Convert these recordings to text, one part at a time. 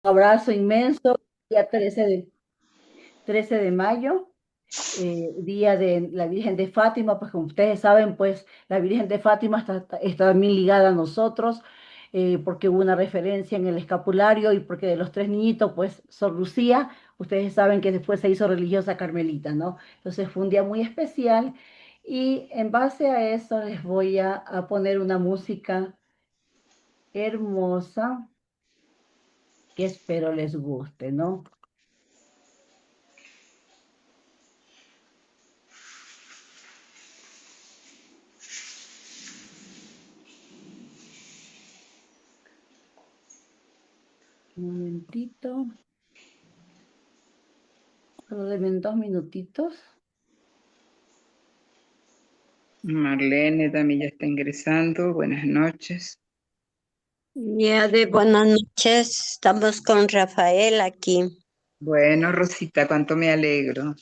Abrazo inmenso, día 13 de mayo, día de la Virgen de Fátima, pues como ustedes saben, pues la Virgen de Fátima está también ligada a nosotros, porque hubo una referencia en el escapulario y porque de los tres niñitos, pues Sor Lucía, ustedes saben que después se hizo religiosa carmelita, ¿no? Entonces fue un día muy especial y en base a eso les voy a poner una música hermosa que espero les guste, ¿no? Un momentito, solo deben 2 minutitos. Marlene también ya está ingresando. Buenas noches. Día de buenas noches, estamos con Rafael aquí. Bueno, Rosita, cuánto me alegro.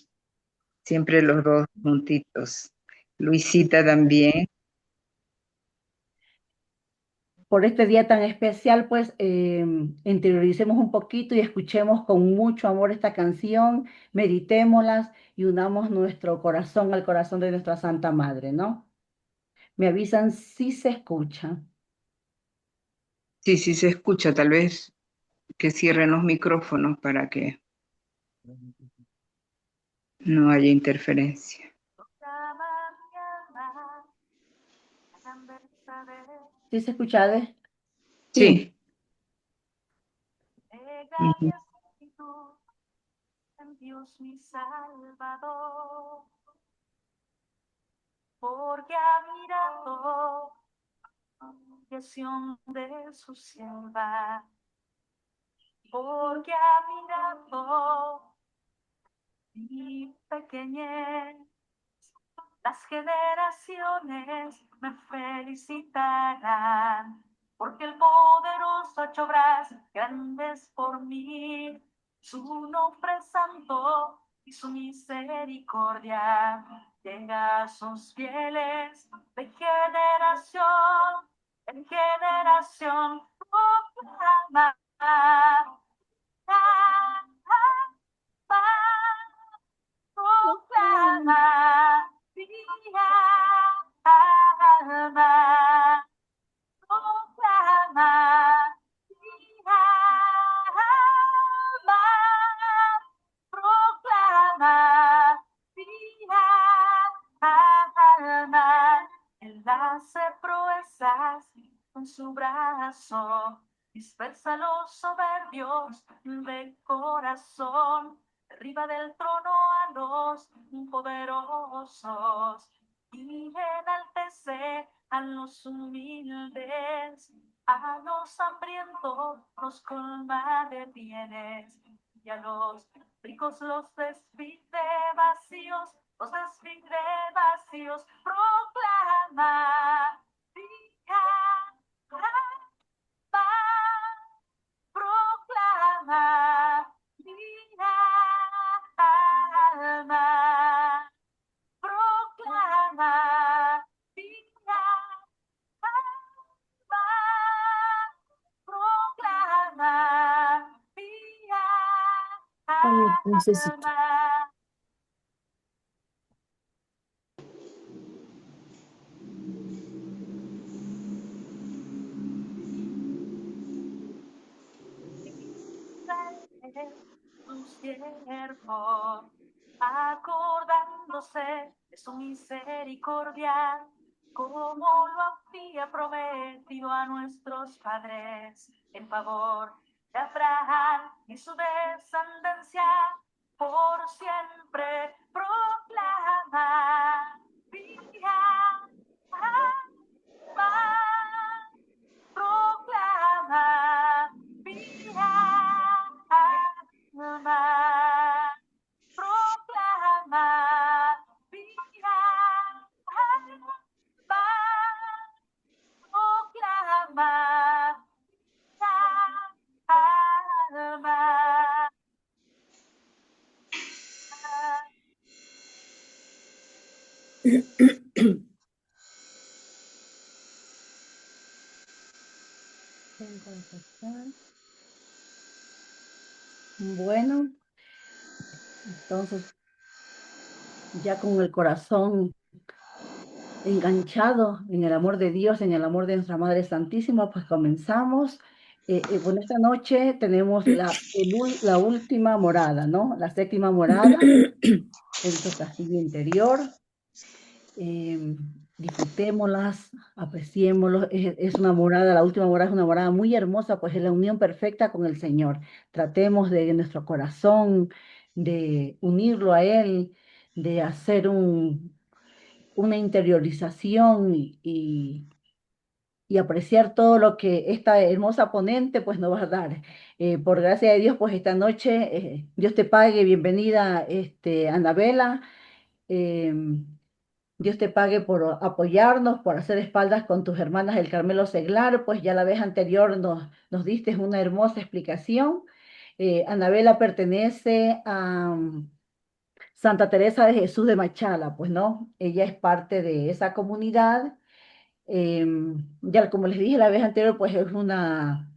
Siempre los dos juntitos. Luisita también. Por este día tan especial, pues interioricemos un poquito y escuchemos con mucho amor esta canción, meditémoslas y unamos nuestro corazón al corazón de nuestra Santa Madre, ¿no? Me avisan si se escucha. Sí, sí se escucha. Tal vez que cierren los micrófonos para que no haya interferencia. ¿Sí se escucha, Ade? Sí. Sí. Ujú. En Dios mi Salvador, porque ha mirado la humillación de su sierva, porque ha mirado mi pequeñez. Las generaciones me felicitarán, porque el poderoso ha hecho obras grandes por mí. Su nombre es santo y su misericordia llega a sus fieles de generación en generación. Proclama, proclama, mi alma, proclama, mi alma, proclama, mi alma. Él hace proezas con su brazo, dispersa a los soberbios de corazón, derriba del trono a los poderosos y enaltece a los humildes. A los hambrientos los colma de bienes y a los ricos los despide vacíos, los despide vacíos. Proclama, fija, proclama, mi alma, proclama, mi alma, proclama, mi Necesito. alma. Tu siervo, acordándose de su misericordia, como lo había prometido a nuestros padres, en favor de Abraham y su descendencia, por siempre proclama, vía, proclama, vía, alma, proclama, vía, alma, proclama, vía, alma. Tengo que estar. Bueno, entonces ya con el corazón enganchado en el amor de Dios, en el amor de nuestra Madre Santísima, pues comenzamos. Bueno, esta noche tenemos la última morada, ¿no? La séptima morada de nuestro castillo interior. eh, Disfrutémoslas, apreciémoslo. Es una morada, la última morada es una morada muy hermosa, pues es la unión perfecta con el Señor. Tratemos de nuestro corazón, de unirlo a Él, de hacer una interiorización y apreciar todo lo que esta hermosa ponente pues nos va a dar. Por gracia de Dios, pues esta noche, Dios te pague, bienvenida, Anabela. em, Dios te pague por apoyarnos, por hacer espaldas con tus hermanas del Carmelo Seglar, pues ya la vez anterior nos diste una hermosa explicación. Anabela pertenece a Santa Teresa de Jesús de Machala, pues no, ella es parte de esa comunidad. Ya como les dije la vez anterior, pues es una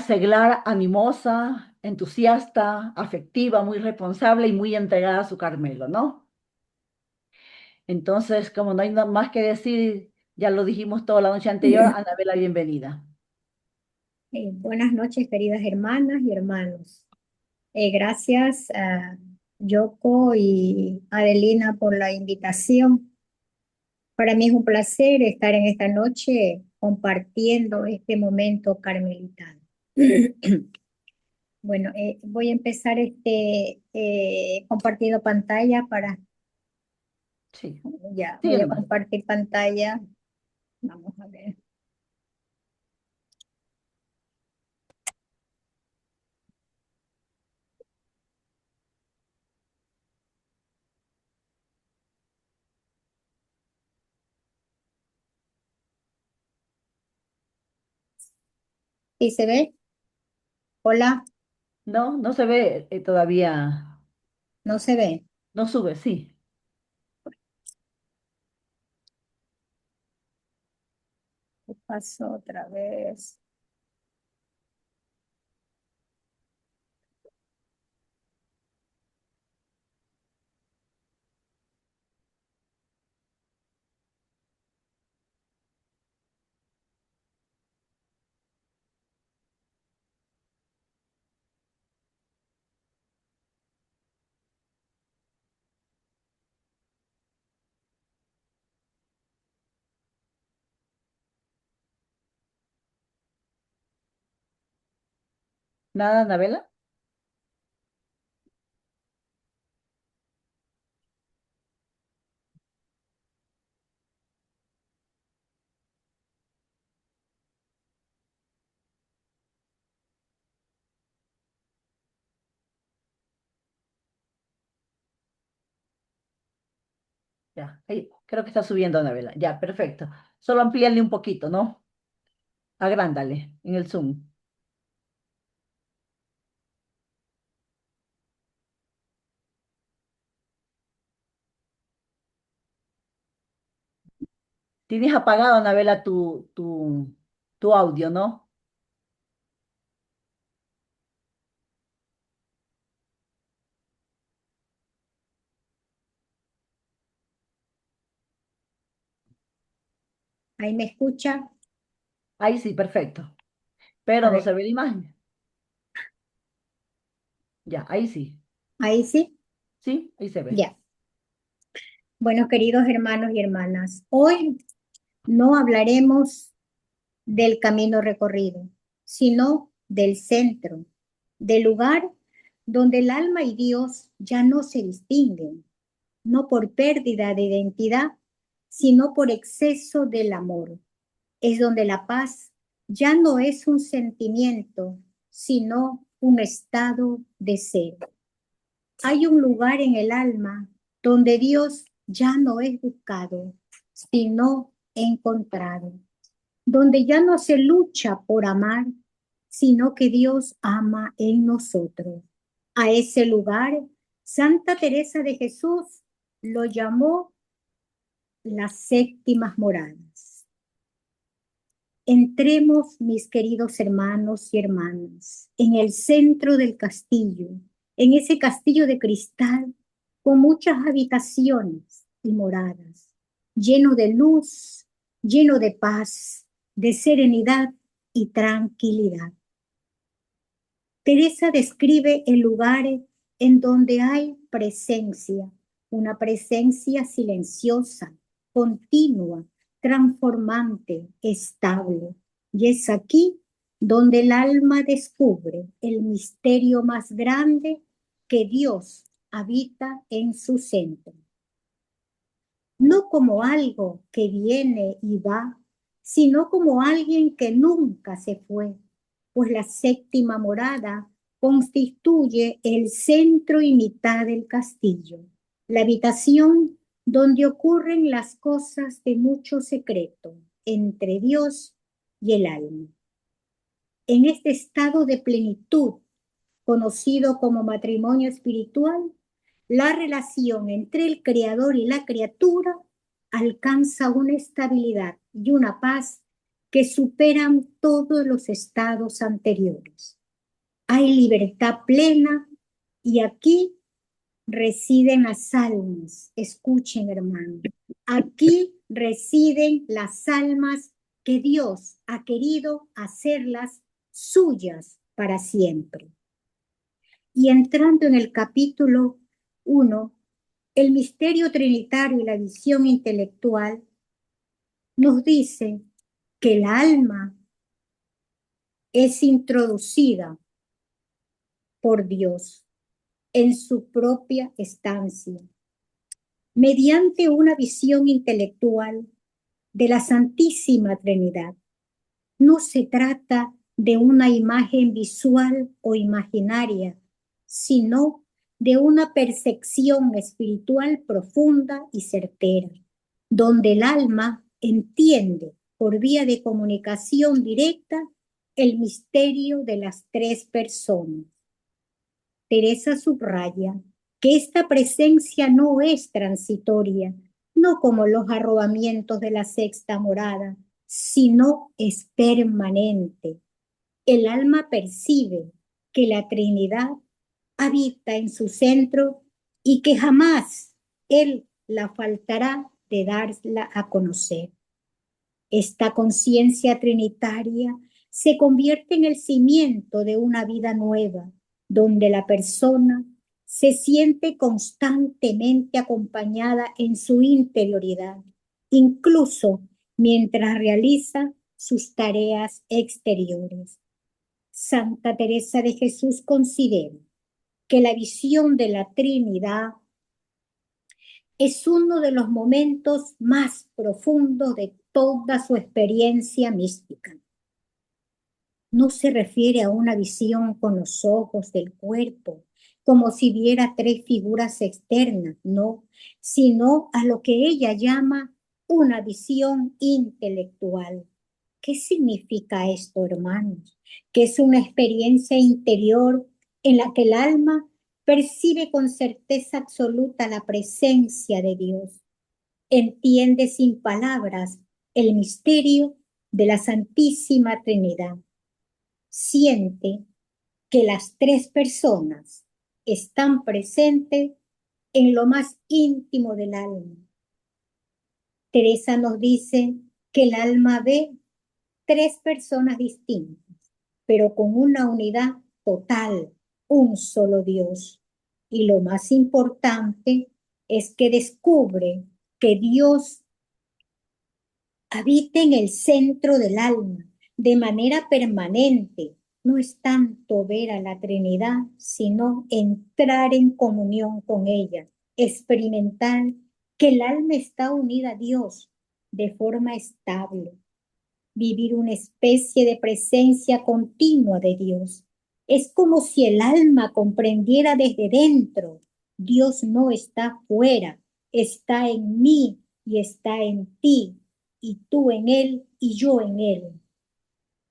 seglar animosa, entusiasta, afectiva, muy responsable y muy entregada a su Carmelo, ¿no? Entonces, como no hay nada más que decir, ya lo dijimos toda la noche anterior, Anabela, bienvenida. Buenas noches, queridas hermanas y hermanos. Gracias a Yoko y Adelina por la invitación. Para mí es un placer estar en esta noche compartiendo este momento carmelitano. Bueno, voy a empezar compartiendo pantalla Sí, ya, sí, voy a hermano. compartir pantalla. Vamos a ver. ¿Sí se ve? Hola, No, no se ve todavía. ¿no se ve? No sube, sí. ¿Qué pasó otra vez? Nada, Anabela. Ya, ahí, creo que está subiendo Anabela. Ya, perfecto. Solo amplíale un poquito, ¿no? Agrándale en el Zoom. Tienes apagado, Anabela, tu audio, ¿no? ¿Ahí me escucha? Ahí sí, perfecto. A Pero no se ver, ve la imagen. Ya, ahí sí. ahí sí, Sí, ahí se ve. ya. Bueno, queridos hermanos y hermanas, hoy no hablaremos del camino recorrido, sino del centro, del lugar donde el alma y Dios ya no se distinguen, no por pérdida de identidad, sino por exceso del amor. Es donde la paz ya no es un sentimiento, sino un estado de ser. Hay un lugar en el alma donde Dios ya no es buscado, sino encontrado, donde ya no se lucha por amar, sino que Dios ama en nosotros. A ese lugar, Santa Teresa de Jesús lo llamó las séptimas moradas. Entremos, mis queridos hermanos y hermanas, en el centro del castillo, en ese castillo de cristal con muchas habitaciones y moradas, lleno de luz, lleno de paz, de serenidad y tranquilidad. Teresa describe el lugar en donde hay presencia, una presencia silenciosa, continua, transformante, estable. Y es aquí donde el alma descubre el misterio más grande, que Dios habita en su centro. No como algo que viene y va, sino como alguien que nunca se fue, pues la séptima morada constituye el centro y mitad del castillo, la habitación donde ocurren las cosas de mucho secreto entre Dios y el alma. En este estado de plenitud, conocido como matrimonio espiritual, la relación entre el creador y la criatura alcanza una estabilidad y una paz que superan todos los estados anteriores. Hay libertad plena y aquí residen las almas. Escuchen, hermanos. Aquí residen las almas que Dios ha querido hacerlas suyas para siempre. Y entrando en el capítulo 1, el misterio trinitario y la visión intelectual nos dice que el alma es introducida por Dios en su propia estancia, mediante una visión intelectual de la Santísima Trinidad. No se trata de una imagen visual o imaginaria, sino de una percepción espiritual profunda y certera, donde el alma entiende por vía de comunicación directa el misterio de las tres personas. Teresa subraya que esta presencia no es transitoria, no como los arrobamientos de la sexta morada, sino es permanente. El alma percibe que la Trinidad habita en su centro y que jamás Él la faltará de darla a conocer. Esta conciencia trinitaria se convierte en el cimiento de una vida nueva, donde la persona se siente constantemente acompañada en su interioridad, incluso mientras realiza sus tareas exteriores. Santa Teresa de Jesús considera que la visión de la Trinidad es uno de los momentos más profundos de toda su experiencia mística. No se refiere a una visión con los ojos del cuerpo, como si viera tres figuras externas, no, sino a lo que ella llama una visión intelectual. ¿Qué significa esto, hermanos? Que es una experiencia interior en la que el alma percibe con certeza absoluta la presencia de Dios. Entiende sin palabras el misterio de la Santísima Trinidad. Siente que las tres personas están presentes en lo más íntimo del alma. Teresa nos dice que el alma ve tres personas distintas, pero con una unidad total, un solo Dios. Y lo más importante es que descubre que Dios habita en el centro del alma de manera permanente. No es tanto ver a la Trinidad, sino entrar en comunión con ella, experimentar que el alma está unida a Dios de forma estable, vivir una especie de presencia continua de Dios. Es como si el alma comprendiera desde dentro: Dios no está fuera, está en mí y está en ti, y tú en Él y yo en Él.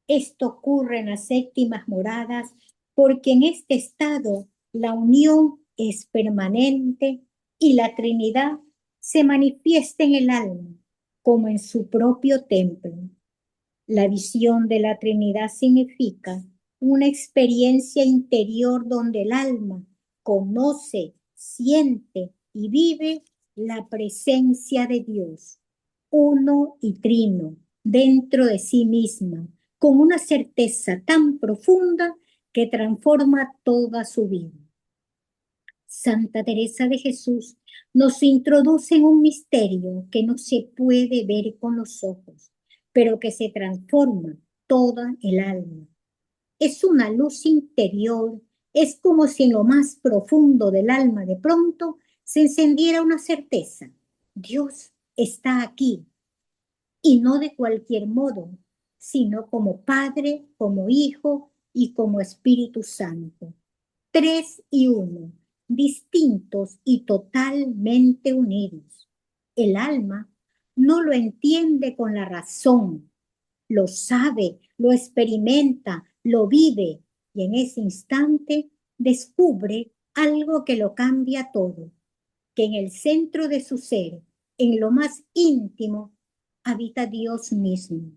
Esto ocurre en las séptimas moradas porque en este estado la unión es permanente y la Trinidad se manifiesta en el alma como en su propio templo. La visión de la Trinidad significa una experiencia interior donde el alma conoce, siente y vive la presencia de Dios, uno y trino, dentro de sí misma, con una certeza tan profunda que transforma toda su vida. Santa Teresa de Jesús nos introduce en un misterio que no se puede ver con los ojos, pero que se transforma toda el alma. Es una luz interior, es como si en lo más profundo del alma de pronto se encendiera una certeza. Dios está aquí, y no de cualquier modo, sino como Padre, como Hijo y como Espíritu Santo. Tres y uno, distintos y totalmente unidos. El alma no lo entiende con la razón, lo sabe, lo experimenta, lo vive y en ese instante descubre algo que lo cambia todo, que en el centro de su ser, en lo más íntimo, habita Dios mismo.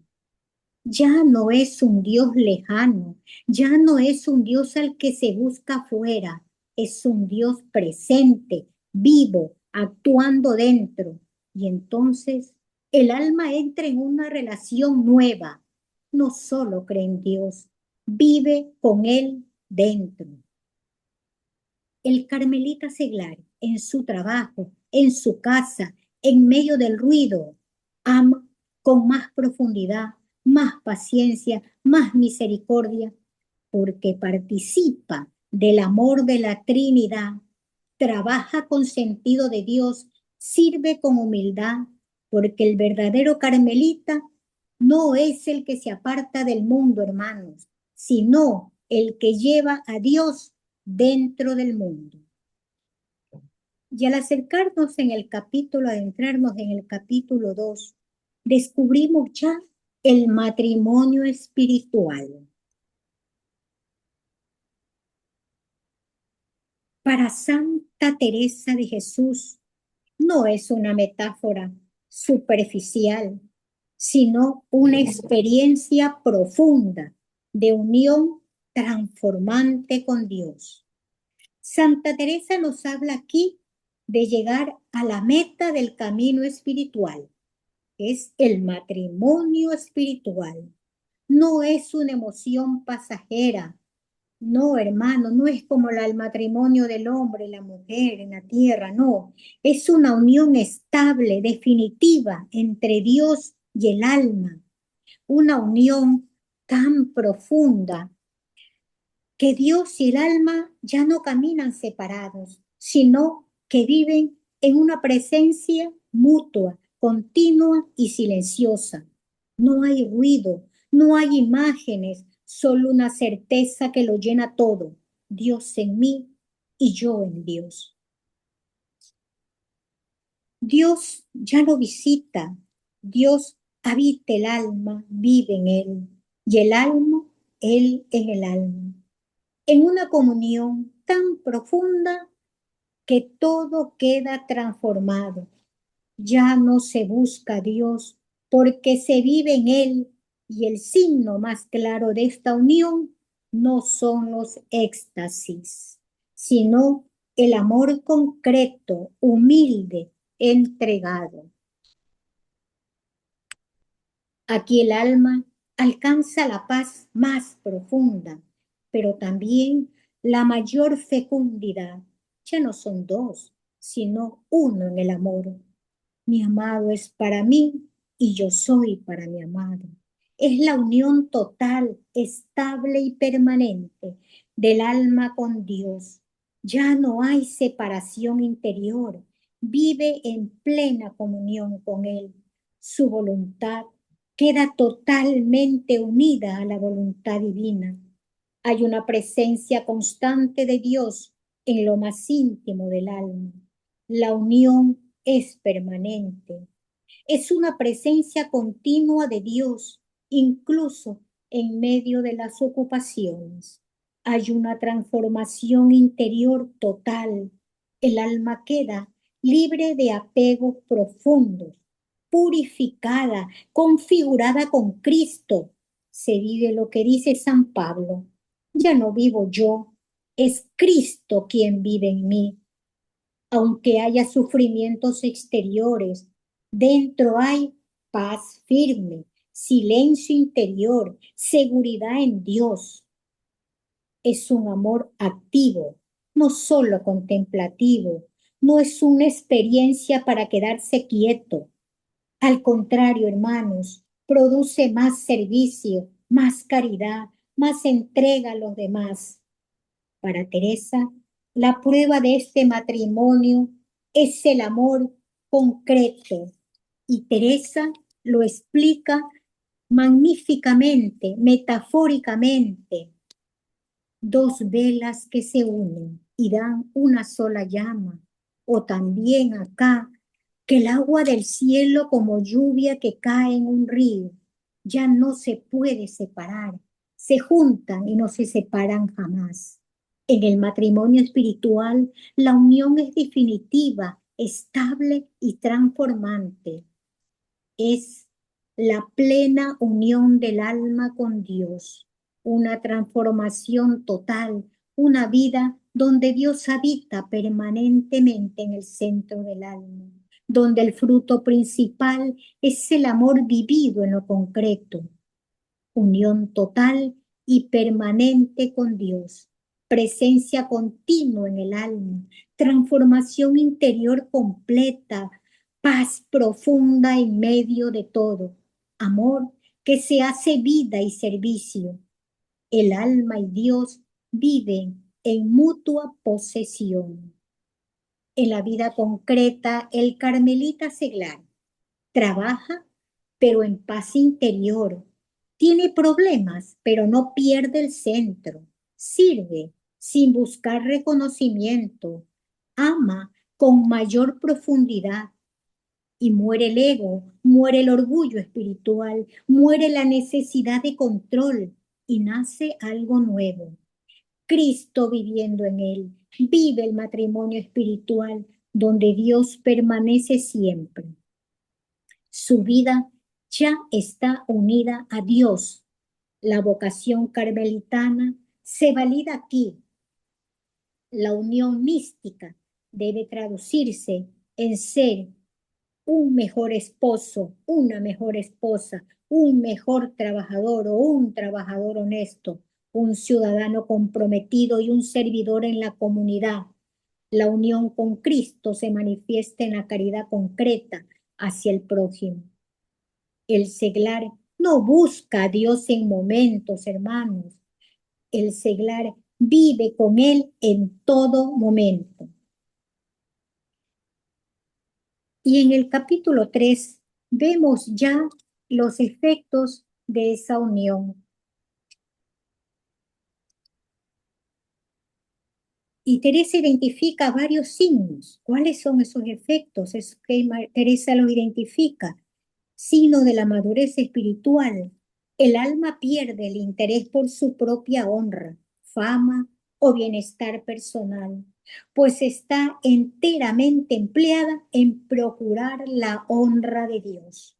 Ya no es un Dios lejano, ya no es un Dios al que se busca afuera, es un Dios presente, vivo, actuando dentro. Y entonces el alma entra en una relación nueva. No solo cree en Dios, vive con Él dentro. El carmelita seglar, en su trabajo, en su casa, en medio del ruido, ama con más profundidad, más paciencia, más misericordia, porque participa del amor de la Trinidad, trabaja con sentido de Dios, sirve con humildad, porque el verdadero carmelita no es el que se aparta del mundo, hermanos, sino el que lleva a Dios dentro del mundo. Y al acercarnos en el capítulo, adentrarnos en el capítulo 2, descubrimos ya el matrimonio espiritual. Para Santa Teresa de Jesús no es una metáfora superficial, sino una experiencia profunda de unión transformante con Dios. Santa Teresa nos habla aquí de llegar a la meta del camino espiritual, es el matrimonio espiritual. No es una emoción pasajera. No, hermano, no es como el matrimonio del hombre y la mujer en la tierra, no. Es una unión estable, definitiva entre Dios y el alma. Una unión tan profunda que Dios y el alma ya no caminan separados, sino que viven en una presencia mutua, continua y silenciosa. No hay ruido, no hay imágenes, solo una certeza que lo llena todo. Dios en mí y yo en Dios. Dios ya lo visita, Dios habita el alma, vive en él, y el alma, él en el alma. En una comunión tan profunda que todo queda transformado. Ya no se busca a Dios porque se vive en Él y el signo más claro de esta unión no son los éxtasis, sino el amor concreto, humilde, entregado. Aquí el alma alcanza la paz más profunda, pero también la mayor fecundidad. Ya no son dos, sino uno en el amor. Mi amado es para mí y yo soy para mi amado. Es la unión total, estable y permanente del alma con Dios. Ya no hay separación interior. Vive en plena comunión con Él. Su voluntad queda totalmente unida a la voluntad divina. Hay una presencia constante de Dios en lo más íntimo del alma. La unión es permanente. Es una presencia continua de Dios, incluso en medio de las ocupaciones. Hay una transformación interior total. El alma queda libre de apegos profundos. purificada, configurada con Cristo. Se vive lo que dice San Pablo. Ya no vivo yo, es Cristo quien vive en mí. Aunque haya sufrimientos exteriores, dentro hay paz firme, silencio interior, seguridad en Dios. Es un amor activo, no solo contemplativo, no es una experiencia para quedarse quieto. Al contrario, hermanos, produce más servicio, más caridad, más entrega a los demás. Para Teresa, la prueba de este matrimonio es el amor concreto. Y Teresa lo explica magníficamente, metafóricamente. Dos velas que se unen y dan una sola llama. O también acá, que el agua del cielo como lluvia que cae en un río ya no se puede separar. Se juntan y no se separan jamás. En el matrimonio espiritual, la unión es definitiva, estable y transformante. Es la plena unión del alma con Dios, una transformación total, una vida donde Dios habita permanentemente en el centro del alma, donde el fruto principal es el amor vivido en lo concreto, unión total y permanente con Dios, presencia continua en el alma, transformación interior completa, paz profunda en medio de todo, amor que se hace vida y servicio. El alma y Dios viven en mutua posesión. En la vida concreta, el carmelita seglar trabaja, pero en paz interior. Tiene problemas, pero no pierde el centro. Sirve sin buscar reconocimiento. Ama con mayor profundidad. Y muere el ego, muere el orgullo espiritual, muere la necesidad de control y nace algo nuevo. Cristo viviendo en él. Vive el matrimonio espiritual donde Dios permanece siempre. Su vida ya está unida a Dios. La vocación carmelitana se valida aquí. La unión mística debe traducirse en ser un mejor esposo, una mejor esposa, un mejor trabajador o un trabajador honesto, un ciudadano comprometido y un servidor en la comunidad. La unión con Cristo se manifiesta en la caridad concreta hacia el prójimo. El seglar no busca a Dios en momentos, hermanos. El seglar vive con Él en todo momento. Y en el capítulo 3 vemos ya los efectos de esa unión. Y Teresa identifica varios signos. ¿Cuáles son esos efectos? Es que Teresa los identifica. Signo de la madurez espiritual. El alma pierde el interés por su propia honra, fama o bienestar personal, pues está enteramente empleada en procurar la honra de Dios.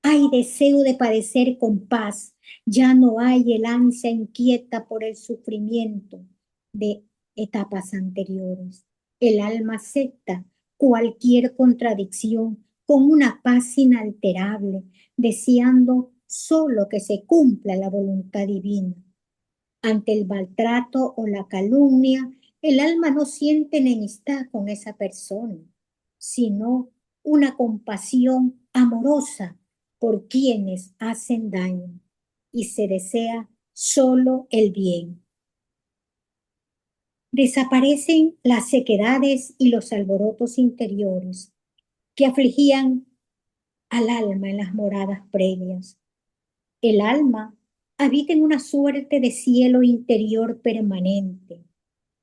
Hay deseo de padecer con paz, ya no hay el ansia inquieta por el sufrimiento de etapas anteriores. El alma acepta cualquier contradicción con una paz inalterable, deseando solo que se cumpla la voluntad divina. Ante el maltrato o la calumnia, el alma no siente enemistad con esa persona, sino una compasión amorosa por quienes hacen daño y se desea solo el bien. Desaparecen las sequedades y los alborotos interiores que afligían al alma en las moradas previas. El alma habita en una suerte de cielo interior permanente.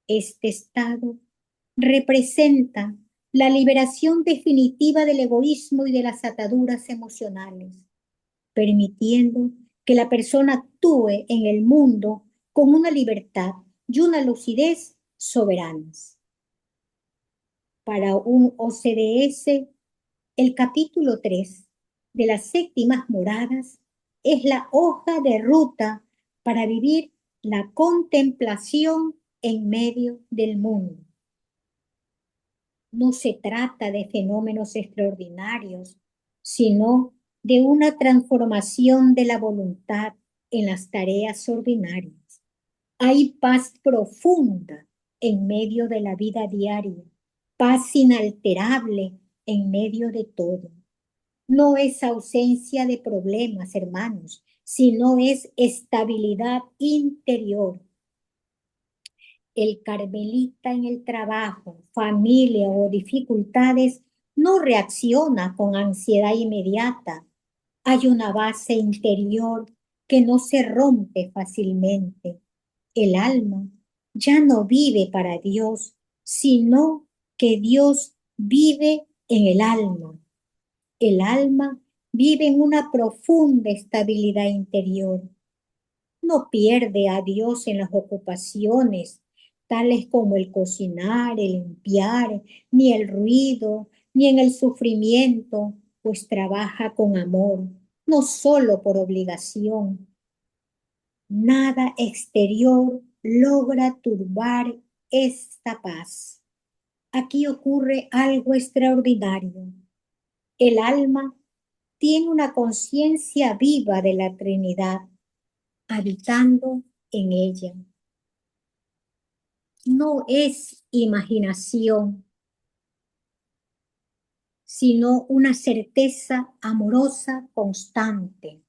Este estado representa la liberación definitiva del egoísmo y de las ataduras emocionales, permitiendo que la persona actúe en el mundo con una libertad y una lucidez soberanas. Para un OCDS, el capítulo 3 de las séptimas moradas es la hoja de ruta para vivir la contemplación en medio del mundo. No se trata de fenómenos extraordinarios, sino de una transformación de la voluntad en las tareas ordinarias. Hay paz profunda en medio de la vida diaria, paz inalterable en medio de todo. No es ausencia de problemas, hermanos, sino es estabilidad interior. El carmelita en el trabajo, familia o dificultades no reacciona con ansiedad inmediata. Hay una base interior que no se rompe fácilmente. El alma ya no vive para Dios, sino que Dios vive en el alma. El alma vive en una profunda estabilidad interior. No pierde a Dios en las ocupaciones, tales como el cocinar, el limpiar, ni el ruido, ni en el sufrimiento, pues trabaja con amor, no solo por obligación. Nada exterior logra turbar esta paz. Aquí ocurre algo extraordinario. El alma tiene una conciencia viva de la Trinidad, habitando en ella. No es imaginación, sino una certeza amorosa constante.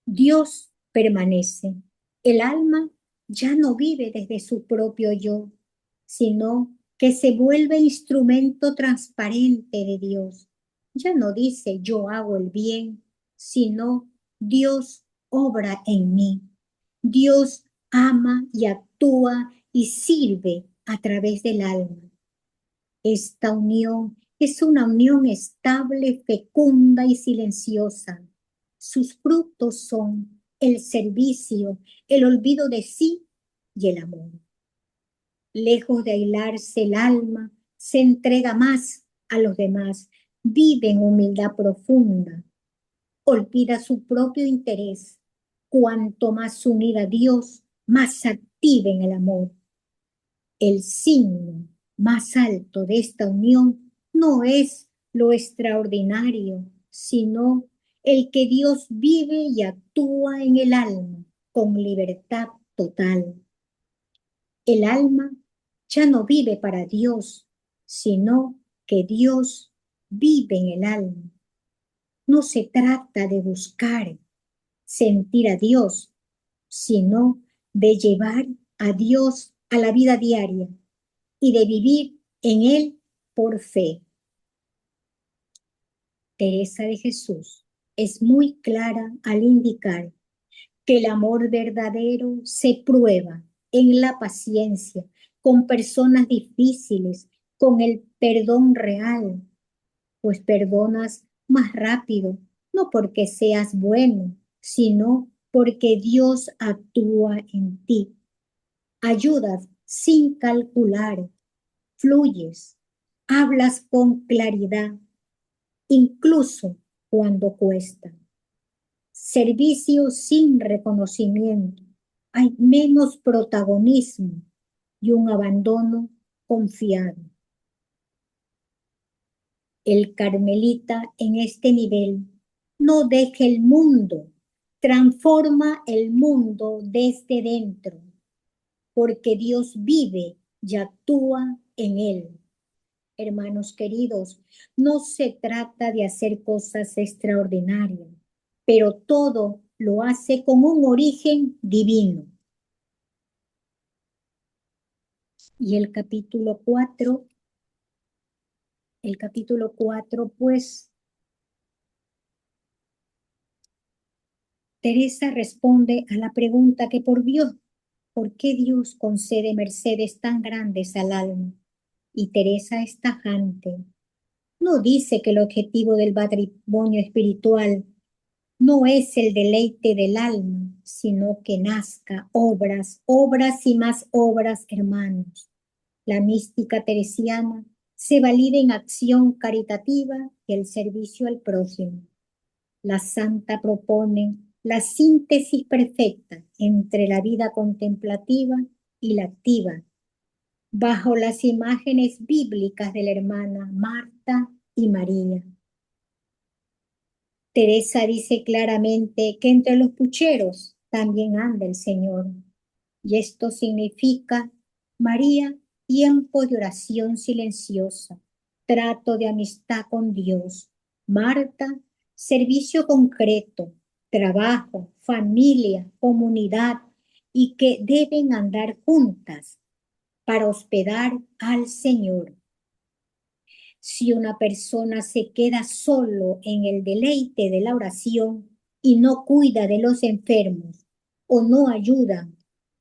Dios permanece. El alma ya no vive desde su propio yo, sino que se vuelve instrumento transparente de Dios. Ya no dice yo hago el bien, sino Dios obra en mí. Dios ama y actúa y sirve a través del alma. Esta unión es una unión estable, fecunda y silenciosa. Sus frutos son el servicio, el olvido de sí y el amor. Lejos de aislarse el alma, se entrega más a los demás, vive en humildad profunda, olvida su propio interés. Cuanto más unida a Dios, más activa en el amor. El signo más alto de esta unión no es lo extraordinario, sino el que Dios vive y actúa en el alma con libertad total. El alma ya no vive para Dios, sino que Dios vive en el alma. No se trata de buscar sentir a Dios, sino de llevar a Dios a la vida diaria y de vivir en Él por fe. Teresa de Jesús es muy clara al indicar que el amor verdadero se prueba en la paciencia, con personas difíciles, con el perdón real, pues perdonas más rápido, no porque seas bueno, sino porque Dios actúa en ti. Ayudas sin calcular, fluyes, hablas con claridad, incluso cuando cuesta. Servicio sin reconocimiento, hay menos protagonismo y un abandono confiado. El carmelita en este nivel no deja el mundo, transforma el mundo desde dentro, porque Dios vive y actúa en él. Hermanos queridos, no se trata de hacer cosas extraordinarias, pero todo lo hace con un origen divino. Y el capítulo 4, pues, Teresa responde a la pregunta que ¿por qué Dios concede mercedes tan grandes al alma? Y Teresa es tajante. No dice que el objetivo del matrimonio espiritual no es el deleite del alma, sino que nazca obras y más obras, hermanos. La mística teresiana se valida en acción caritativa y el servicio al prójimo. La santa propone la síntesis perfecta entre la vida contemplativa y la activa, bajo las imágenes bíblicas de la hermana Marta y María. Teresa dice claramente que entre los pucheros también anda el Señor, y esto significa: María, tiempo de oración silenciosa, trato de amistad con Dios; Marta, servicio concreto, trabajo, familia, comunidad, y que deben andar juntas para hospedar al Señor. Si una persona se queda solo en el deleite de la oración y no cuida de los enfermos o no ayuda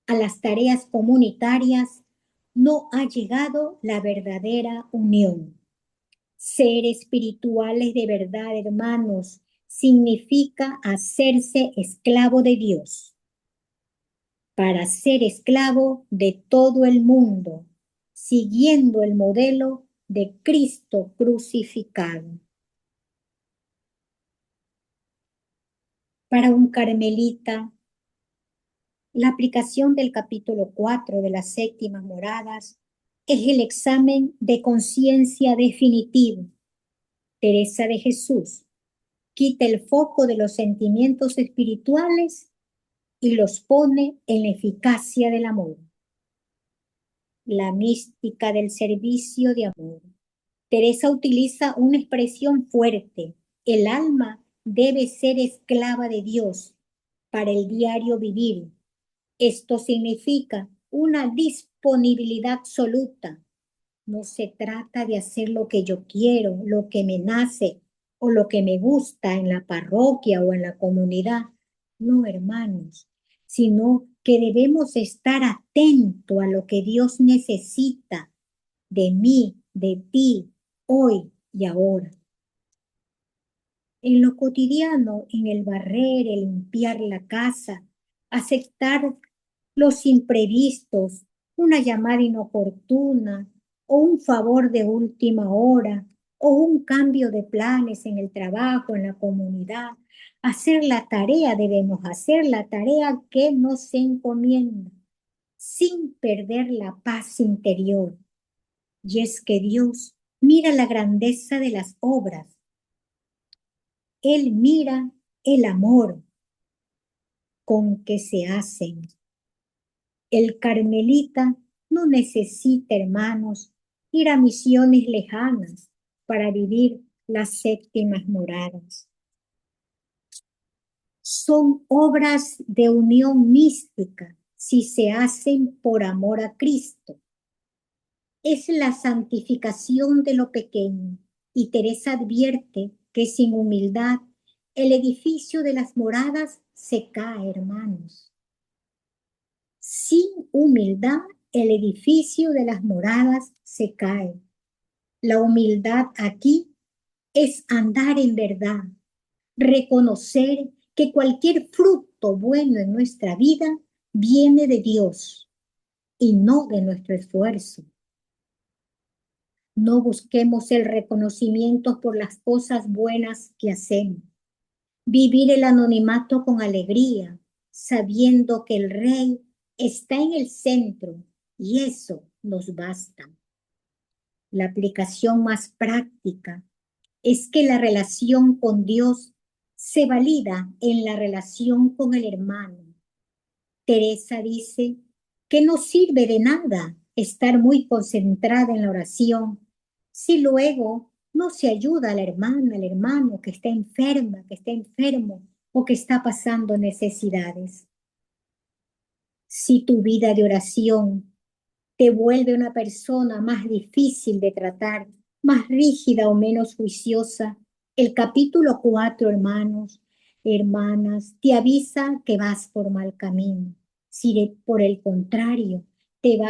a las tareas comunitarias, no ha llegado la verdadera unión. Ser espirituales de verdad, hermanos, significa hacerse esclavo de Dios, para ser esclavo de todo el mundo, siguiendo el modelo de Cristo crucificado. Para un carmelita, la aplicación del capítulo 4 de las séptimas moradas es el examen de conciencia definitivo. Teresa de Jesús quita el foco de los sentimientos espirituales y los pone en la eficacia del amor. La mística del servicio de amor. Teresa utiliza una expresión fuerte: el alma debe ser esclava de Dios para el diario vivir. Esto significa una disponibilidad absoluta. No se trata de hacer lo que yo quiero, lo que me nace o lo que me gusta en la parroquia o en la comunidad. No, hermanos, sino que debemos estar atentos a lo que Dios necesita de mí, de ti, hoy y ahora. En lo cotidiano, en el barrer, el limpiar la casa, aceptar los imprevistos, una llamada inoportuna o un favor de última hora o un cambio de planes en el trabajo, en la comunidad. Hacer la tarea, debemos hacer la tarea que nos encomienda, sin perder la paz interior. Y es que Dios mira la grandeza de las obras. Él mira el amor con que se hacen. El carmelita no necesita, hermanos, ir a misiones lejanas para vivir las séptimas moradas. Son obras de unión mística si se hacen por amor a Cristo. Es la santificación de lo pequeño, y Teresa advierte que sin humildad el edificio de las moradas se cae, hermanos. Sin humildad el edificio de las moradas se cae. La humildad aquí es andar en verdad, reconocer que cualquier fruto bueno en nuestra vida viene de Dios y no de nuestro esfuerzo. No busquemos el reconocimiento por las cosas buenas que hacemos. Vivir el anonimato con alegría, sabiendo que el Rey está en el centro, y eso nos basta. La aplicación más práctica es que la relación con Dios se valida en la relación con el hermano. Teresa dice que no sirve de nada estar muy concentrada en la oración si luego no se ayuda a la hermana, al hermano que está enferma, que está enfermo o que está pasando necesidades. Si tu vida de oración te vuelve una persona más difícil de tratar, más rígida o menos juiciosa, el capítulo 4, hermanos, hermanas, te avisa que vas por mal camino. Si por el contrario te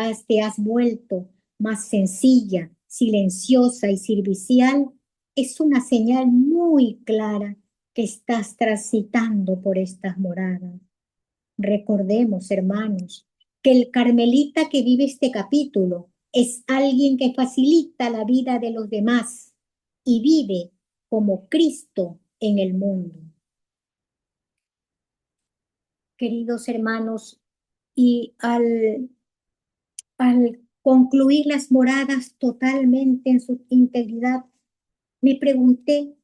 has vuelto más sencilla, silenciosa y servicial, es una señal muy clara que estás transitando por estas moradas. Recordemos, hermanos, que el carmelita que vive este capítulo Es alguien que facilita la vida de los demás y vive como Cristo en el mundo. Queridos hermanos, y al concluir las moradas totalmente en su integridad, me pregunté,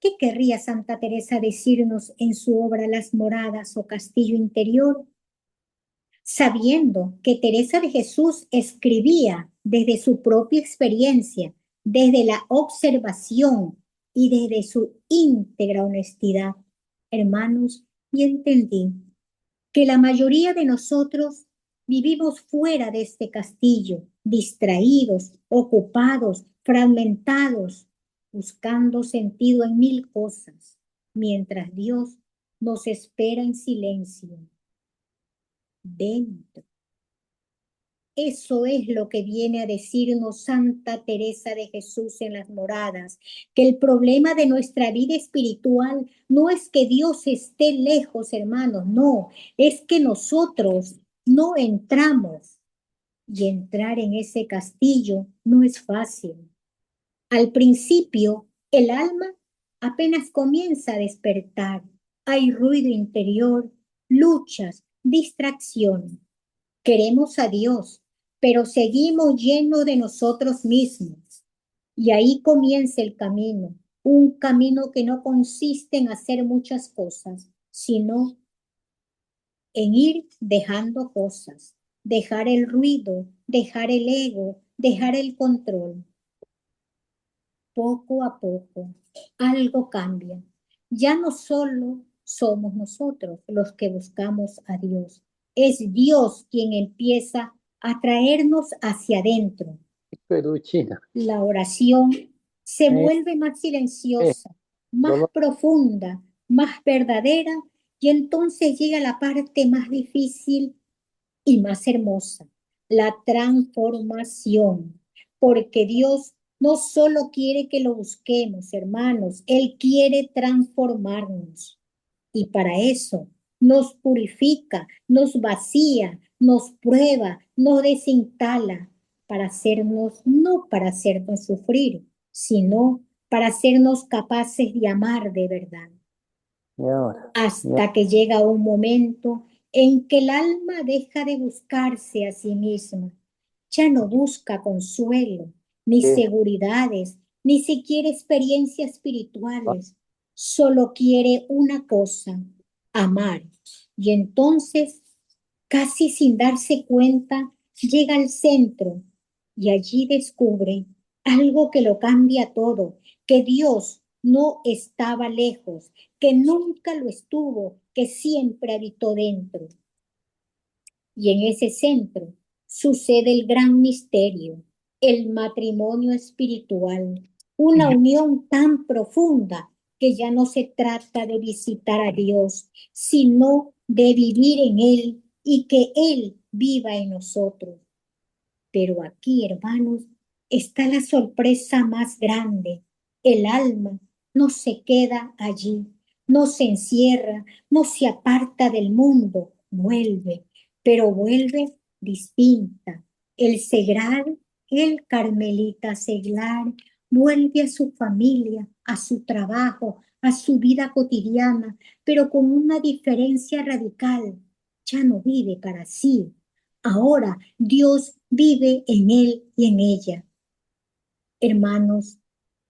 ¿qué querría Santa Teresa decirnos en su obra Las Moradas o Castillo Interior? Sabiendo que Teresa de Jesús escribía desde su propia experiencia, desde la observación y desde su íntegra honestidad, hermanos, y entendí que la mayoría de nosotros vivimos fuera de este castillo, distraídos, ocupados, fragmentados, buscando sentido en mil cosas, mientras Dios nos espera en silencio, dentro. Eso es lo que viene a decirnos Santa Teresa de Jesús en Las Moradas, que el problema de nuestra vida espiritual no es que Dios esté lejos, hermanos, no, es que nosotros no entramos. Y entrar en ese castillo no es fácil. Al principio, el alma apenas comienza a despertar. Hay ruido interior, luchas, distracciones. Queremos a Dios, pero seguimos llenos de nosotros mismos. Y ahí comienza el camino, un camino que no consiste en hacer muchas cosas, sino en ir dejando cosas, dejar el ruido, dejar el ego, dejar el control. Poco a poco, algo cambia. Ya no solo somos nosotros los que buscamos a Dios, es Dios quien empieza a traernos hacia adentro. Peruchina. La oración se vuelve más silenciosa, más profunda, más verdadera, y entonces llega la parte más difícil y más hermosa, la transformación, porque Dios no solo quiere que lo busquemos, hermanos, Él quiere transformarnos. Y para eso nos purifica, nos vacía, nos prueba, nos desinstala, para hacernos, no para hacernos sufrir, sino para hacernos capaces de amar de verdad. Y ahora, Hasta que llega un momento en que el alma deja de buscarse a sí misma. Ya no busca consuelo, ni seguridades, ni siquiera experiencias espirituales. Solo quiere una cosa, amar. Y entonces, casi sin darse cuenta, llega al centro y allí descubre algo que lo cambia todo, que Dios no estaba lejos, que nunca lo estuvo, que siempre habitó dentro. Y en ese centro sucede el gran misterio, el matrimonio espiritual, una unión tan profunda que ya no se trata de visitar a Dios, sino de vivir en Él y que Él viva en nosotros. Pero aquí, hermanos, está la sorpresa más grande. El alma no se queda allí, no se encierra, no se aparta del mundo, vuelve, pero vuelve distinta. El seglar, el carmelita seglar, vuelve a su familia, a su trabajo, a su vida cotidiana, pero con una diferencia radical. Ya no vive para sí. Ahora Dios vive en él y en ella. Hermanos,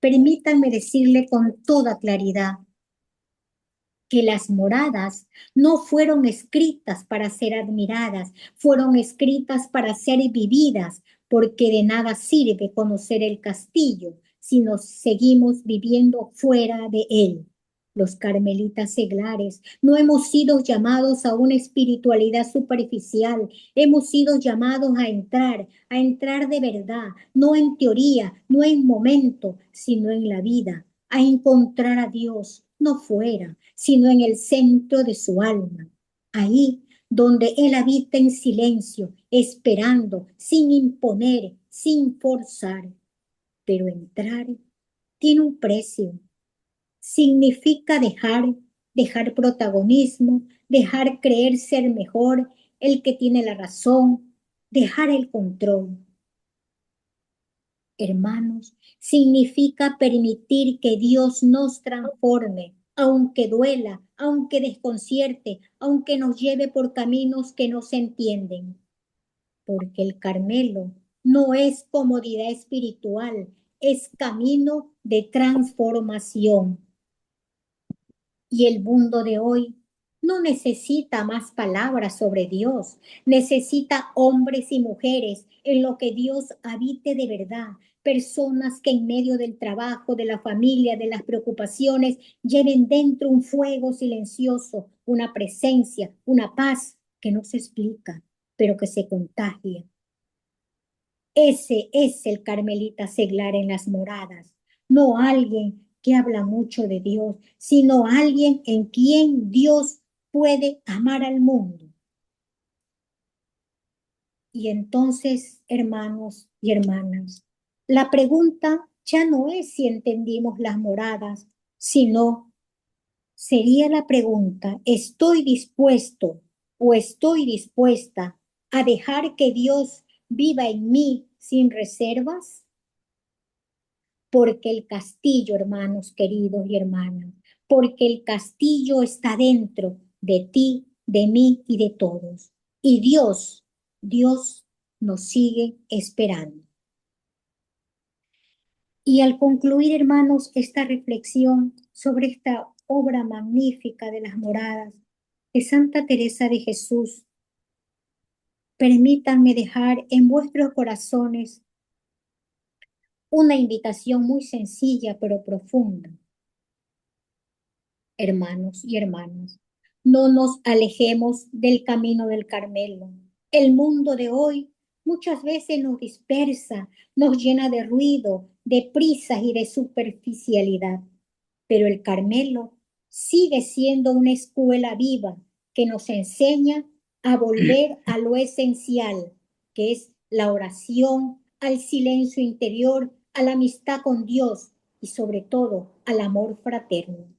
permítanme decirle con toda claridad que las moradas no fueron escritas para ser admiradas, fueron escritas para ser vividas, porque de nada sirve conocer el castillo si nos seguimos viviendo fuera de él. Los carmelitas seglares no hemos sido llamados a una espiritualidad superficial, hemos sido llamados a entrar de verdad, no en teoría, no en momento, sino en la vida, a encontrar a Dios, no fuera, sino en el centro de su alma, ahí donde Él habita en silencio, esperando, sin imponer, sin forzar. Pero entrar tiene un precio. Significa dejar protagonismo, dejar creer ser mejor, el que tiene la razón, dejar el control. hermanos, significa permitir que Dios nos transforme, aunque duela, aunque desconcierte, aunque nos lleve por caminos que no se entienden. Porque el Carmelo no es comodidad espiritual, es camino de transformación. Y el mundo de hoy no necesita más palabras sobre Dios, necesita hombres y mujeres en lo que Dios habite de verdad, personas que en medio del trabajo, de la familia, de las preocupaciones, lleven dentro un fuego silencioso, una presencia, una paz que no se explica, pero que se contagia. Ese es el carmelita seglar en las moradas, no alguien que habla mucho de Dios, sino alguien en quien Dios puede amar al mundo. Y entonces, hermanos y hermanas, la pregunta ya no es si entendimos las moradas, sino sería la pregunta, ¿estoy dispuesto o estoy dispuesta a dejar que Dios viva en mí sin reservas? Porque el castillo, hermanos queridos y hermanas, porque el castillo está dentro de ti, de mí y de todos. Y Dios nos sigue esperando. Y al concluir, hermanos, esta reflexión sobre esta obra magnífica de las moradas de Santa Teresa de Jesús, permítanme dejar en vuestros corazones una invitación muy sencilla pero profunda. Hermanos y hermanas, no nos alejemos del camino del Carmelo. El mundo de hoy muchas veces nos dispersa, nos llena de ruido, de prisas y de superficialidad. Pero el Carmelo sigue siendo una escuela viva que nos enseña a volver a lo esencial, que es la oración, al silencio interior, a la amistad con Dios y sobre todo al amor fraterno.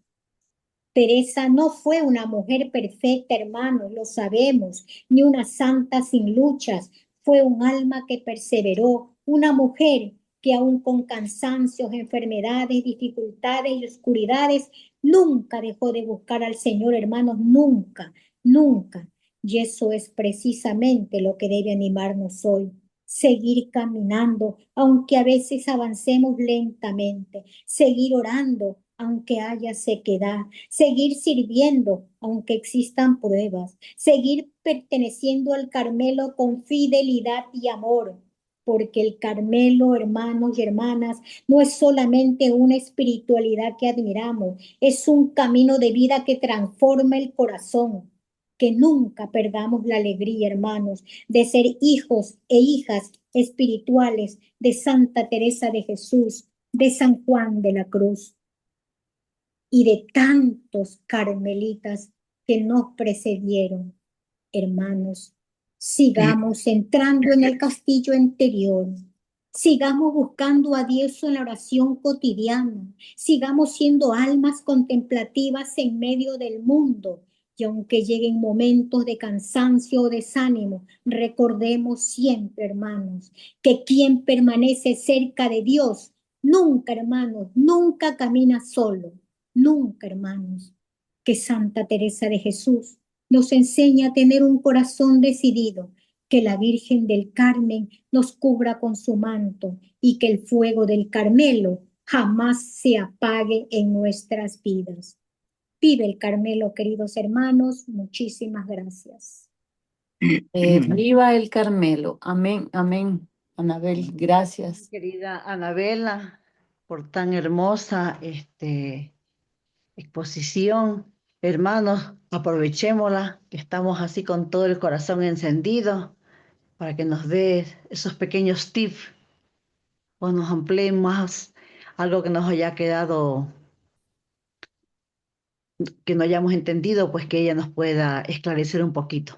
Teresa no fue una mujer perfecta, hermanos, lo sabemos, ni una santa sin luchas. Fue un alma que perseveró, una mujer que aún con cansancios, enfermedades, dificultades y oscuridades, nunca dejó de buscar al Señor, hermanos, nunca, nunca. Y eso es precisamente lo que debe animarnos hoy. Seguir caminando, aunque a veces avancemos lentamente, seguir orando, aunque haya sequedad, seguir sirviendo, aunque existan pruebas, seguir perteneciendo al Carmelo con fidelidad y amor, porque el Carmelo, hermanos y hermanas, no es solamente una espiritualidad que admiramos, es un camino de vida que transforma el corazón. Que nunca perdamos la alegría, hermanos, de ser hijos e hijas espirituales de Santa Teresa de Jesús, de San Juan de la Cruz y de tantos carmelitas que nos precedieron. Hermanos, sigamos entrando en el castillo interior, sigamos buscando a Dios en la oración cotidiana, sigamos siendo almas contemplativas en medio del mundo. Y aunque lleguen momentos de cansancio o desánimo, recordemos siempre, hermanos, que quien permanece cerca de Dios, nunca, hermanos, nunca camina solo. Nunca, hermanos, que Santa Teresa de Jesús nos enseña a tener un corazón decidido, que la Virgen del Carmen nos cubra con su manto y que el fuego del Carmelo jamás se apague en nuestras vidas. Vive el Carmelo, queridos hermanos. Muchísimas gracias. Viva el Carmelo. Amén, amén. Anabel, gracias. Querida Anabela, por tan hermosa exposición. Hermanos, aprovechémosla, que estamos así con todo el corazón encendido para que nos dé esos pequeños tips o nos amplíe más algo que nos haya quedado, que no hayamos entendido, pues que ella nos pueda esclarecer un poquito.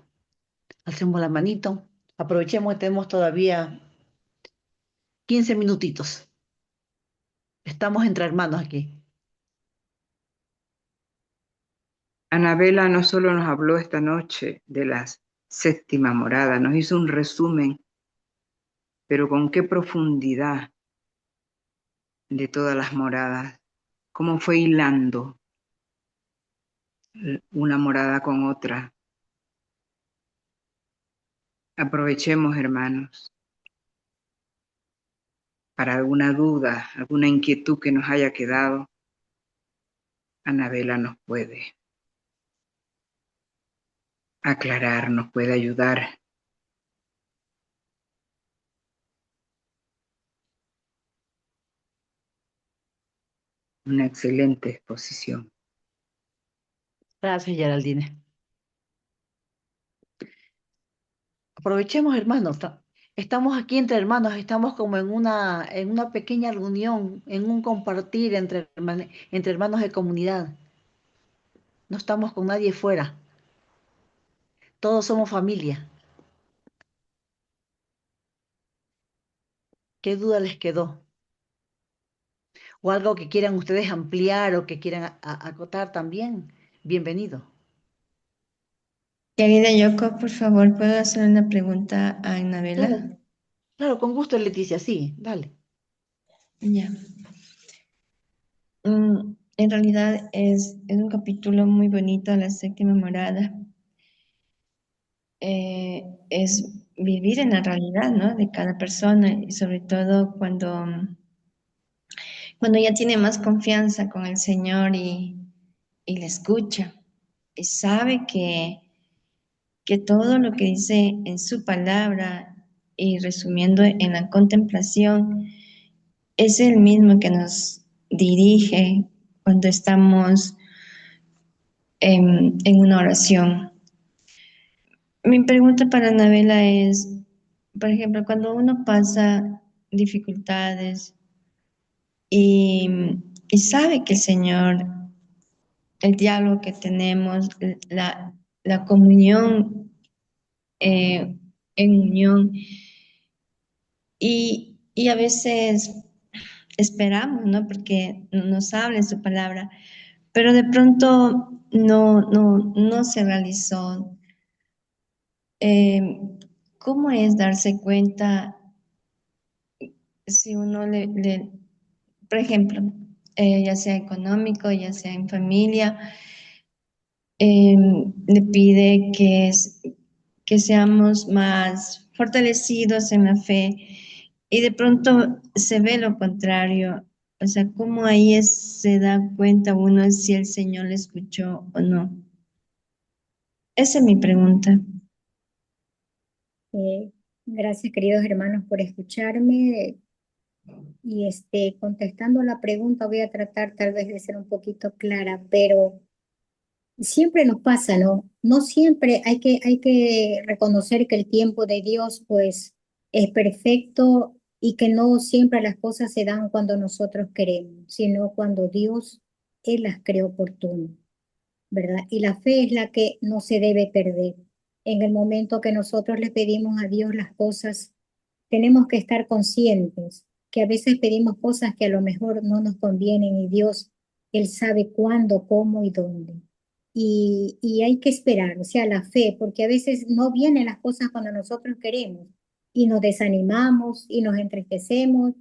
Hacemos la manito, aprovechemos que tenemos todavía 15 minutitos. Estamos entre hermanos aquí. Anabela no solo nos habló esta noche de la séptima morada, nos hizo un resumen, pero con qué profundidad de todas las moradas, cómo fue hilando una morada con otra. Aprovechemos, hermanos, para alguna duda, alguna inquietud que nos haya quedado. Anabela nos puede aclarar, nos puede ayudar. Una excelente exposición. Gracias, Geraldine. Aprovechemos, hermanos. Estamos aquí entre hermanos, estamos como en una pequeña reunión, en un compartir entre hermanos de comunidad. No estamos con nadie fuera. Todos somos familia. ¿Qué duda les quedó? ¿O algo que quieran ustedes ampliar o que quieran acotar también? Bienvenido. Querida Yoko, por favor, ¿puedo hacer una pregunta a Anabela? Claro, claro, con gusto, Leticia, sí, dale. Ya. En realidad es un capítulo muy bonito, la séptima morada. Es vivir en la realidad, ¿no? De cada persona y sobre todo cuando ya tiene más confianza con el Señor y le escucha y sabe que todo lo que dice en su palabra y resumiendo en la contemplación es el mismo que nos dirige cuando estamos en una oración. Mi pregunta para Anabela es, por ejemplo, cuando uno pasa dificultades y, y sabe que el Señor, el diálogo que tenemos, la comunión en unión, y a veces esperamos, ¿no? Porque nos habla en su palabra, pero de pronto no se realizó. ¿Cómo es darse cuenta si uno por ejemplo, ya sea económico, ya sea en familia, le pide que seamos más fortalecidos en la fe y de pronto se ve lo contrario? O sea, ¿cómo ahí se da cuenta uno si el Señor le escuchó o no? Esa es mi pregunta. Gracias, queridos hermanos, por escucharme. Y contestando la pregunta, voy a tratar tal vez de ser un poquito clara, pero siempre nos pasa, ¿no? No siempre hay que reconocer que el tiempo de Dios, pues, es perfecto y que no siempre las cosas se dan cuando nosotros queremos, sino cuando Dios, Él las cree oportunas, ¿verdad? Y la fe es la que no se debe perder. En el momento que nosotros le pedimos a Dios las cosas, tenemos que estar conscientes que a veces pedimos cosas que a lo mejor no nos convienen y Dios, Él sabe cuándo, cómo y dónde. Y hay que esperar, o sea, la fe, porque a veces no vienen las cosas cuando nosotros queremos y nos desanimamos y nos entristecemos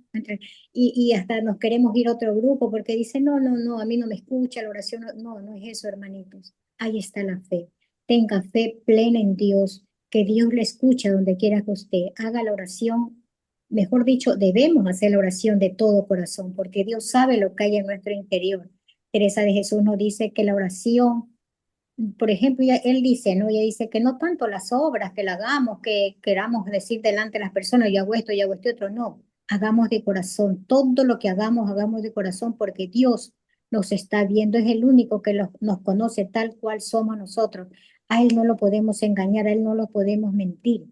y hasta nos queremos ir a otro grupo porque dicen, no, a mí no me escucha la oración, no es eso, hermanitos. Ahí está la fe. Tenga fe plena en Dios, que Dios le escucha donde quiera que usted haga la oración. Mejor dicho, debemos hacer la oración de todo corazón, porque Dios sabe lo que hay en nuestro interior. Teresa de Jesús nos dice que la oración, por ejemplo, él dice, ¿no? Ella dice que no tanto las obras que la hagamos, que queramos decir delante de las personas, yo hago esto otro, no. Hagamos de corazón, todo lo que hagamos de corazón, porque Dios nos está viendo, es el único que nos conoce tal cual somos nosotros. A Él no lo podemos engañar, a Él no lo podemos mentir.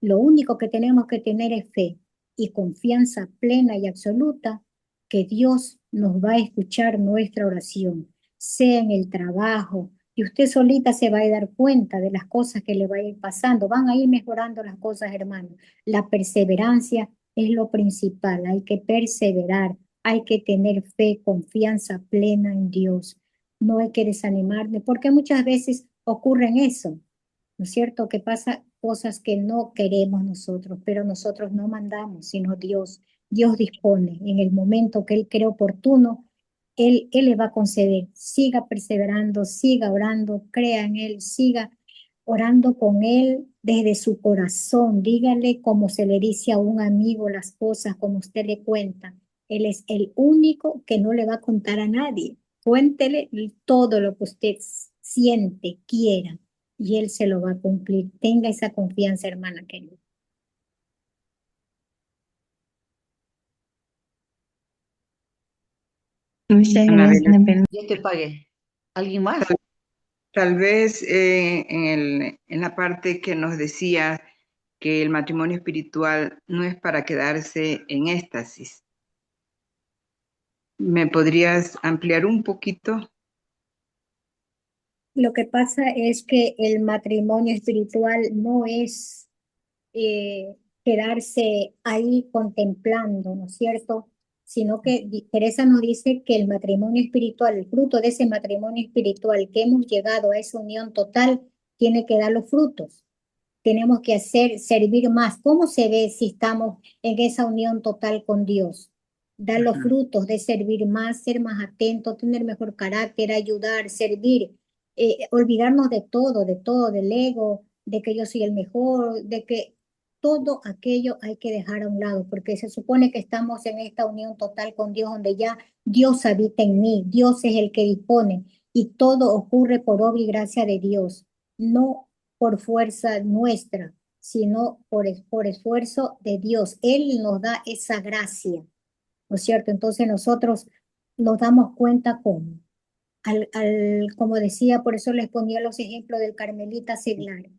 Lo único que tenemos que tener es fe y confianza plena y absoluta que Dios nos va a escuchar nuestra oración, sea en el trabajo, y usted solita se va a dar cuenta de las cosas que le va a ir pasando. Van a ir mejorando las cosas, hermano. La perseverancia es lo principal. Hay que perseverar, hay que tener fe, confianza plena en Dios. No hay que desanimarme, porque muchas veces ocurre eso, ¿no es cierto? Que pasa cosas que no queremos nosotros, pero nosotros no mandamos, sino Dios. Dios dispone en el momento que Él cree oportuno, Él le va a conceder. Siga perseverando, siga orando, crea en Él, siga orando con Él desde su corazón. Dígale como se le dice a un amigo las cosas, como usted le cuenta. Él es el único que no le va a contar a nadie. Cuéntele todo lo que usted siente, quiera, y Él se lo va a cumplir. Tenga esa confianza, hermana querida. Muchas gracias, Anabela, Ana Belén. Ya te pagué. ¿Alguien más? tal vez en la parte que nos decía que el matrimonio espiritual no es para quedarse en éxtasis. ¿Me podrías ampliar un poquito? Lo que pasa es que el matrimonio espiritual no es quedarse ahí contemplando, ¿no es cierto? Sino que Teresa nos dice que el matrimonio espiritual, el fruto de ese matrimonio espiritual que hemos llegado a esa unión total, tiene que dar los frutos. Tenemos que servir más. ¿Cómo se ve si estamos en esa unión total con Dios? Dar los Ajá. frutos de servir más, ser más atentos, tener mejor carácter, ayudar, servir, olvidarnos de todo, del ego, de que yo soy el mejor, de que todo aquello hay que dejar a un lado, porque se supone que estamos en esta unión total con Dios, donde ya Dios habita en mí, Dios es el que dispone y todo ocurre por obra y gracia de Dios. No por fuerza nuestra, sino por esfuerzo de Dios. Él nos da esa gracia, ¿no es cierto? Entonces nosotros nos damos cuenta cómo. Como decía, por eso les ponía los ejemplos del Carmelita seglar.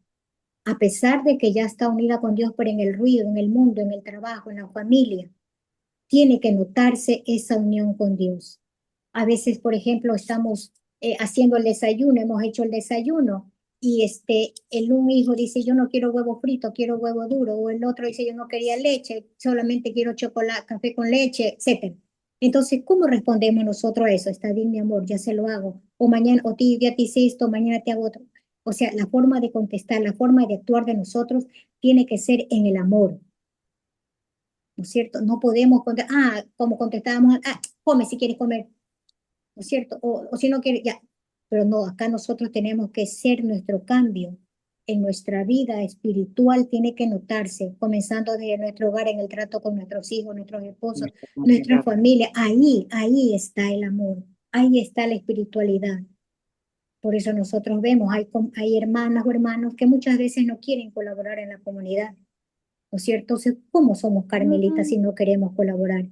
A pesar de que ya está unida con Dios, pero en el ruido, en el mundo, en el trabajo, en la familia, tiene que notarse esa unión con Dios. A veces, por ejemplo, estamos haciendo el desayuno, hemos hecho el desayuno y un hijo dice, yo no quiero huevo frito, quiero huevo duro, o el otro dice, yo no quería leche, solamente quiero chocolate, café con leche, etcétera. Entonces, ¿cómo respondemos nosotros a eso? Está bien, mi amor, ya se lo hago. O mañana, o ya te hice esto, mañana te hago otro. O sea, la forma de contestar, la forma de actuar de nosotros tiene que ser en el amor, ¿no es cierto? No podemos contestar, como contestábamos, come si quieres comer, ¿no es cierto? O si no quieres, ya. Pero no, acá nosotros tenemos que ser nuestro cambio. En nuestra vida espiritual tiene que notarse, comenzando desde nuestro hogar, en el trato con nuestros hijos, nuestros esposos, Nuestra nuestra comunidad. familia. Ahí está el amor, ahí está la espiritualidad. Por eso nosotros vemos, hay hermanas o hermanos que muchas veces no quieren colaborar en la comunidad, ¿no es cierto? Entonces, ¿cómo somos carmelitas si no queremos colaborar?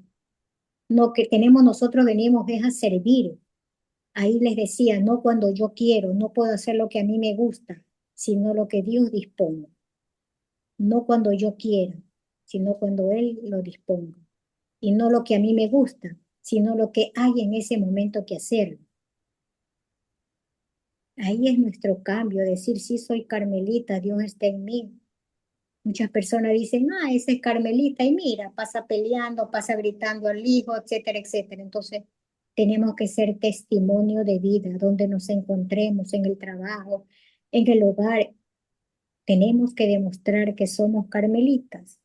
No, que tenemos nosotros, venimos es a servir. Ahí les decía, no cuando yo quiero, no puedo hacer lo que a mí me gusta, sino lo que Dios disponga. No cuando yo quiera, sino cuando Él lo disponga. Y no lo que a mí me gusta, sino lo que hay en ese momento que hacerlo. Ahí es nuestro cambio, decir, sí soy carmelita, Dios está en mí. Muchas personas dicen, ese es carmelita, y mira, pasa peleando, pasa gritando al hijo, etcétera, etcétera. Entonces, tenemos que ser testimonio de vida, donde nos encontremos, en el trabajo, en el hogar. Tenemos que demostrar que somos carmelitas,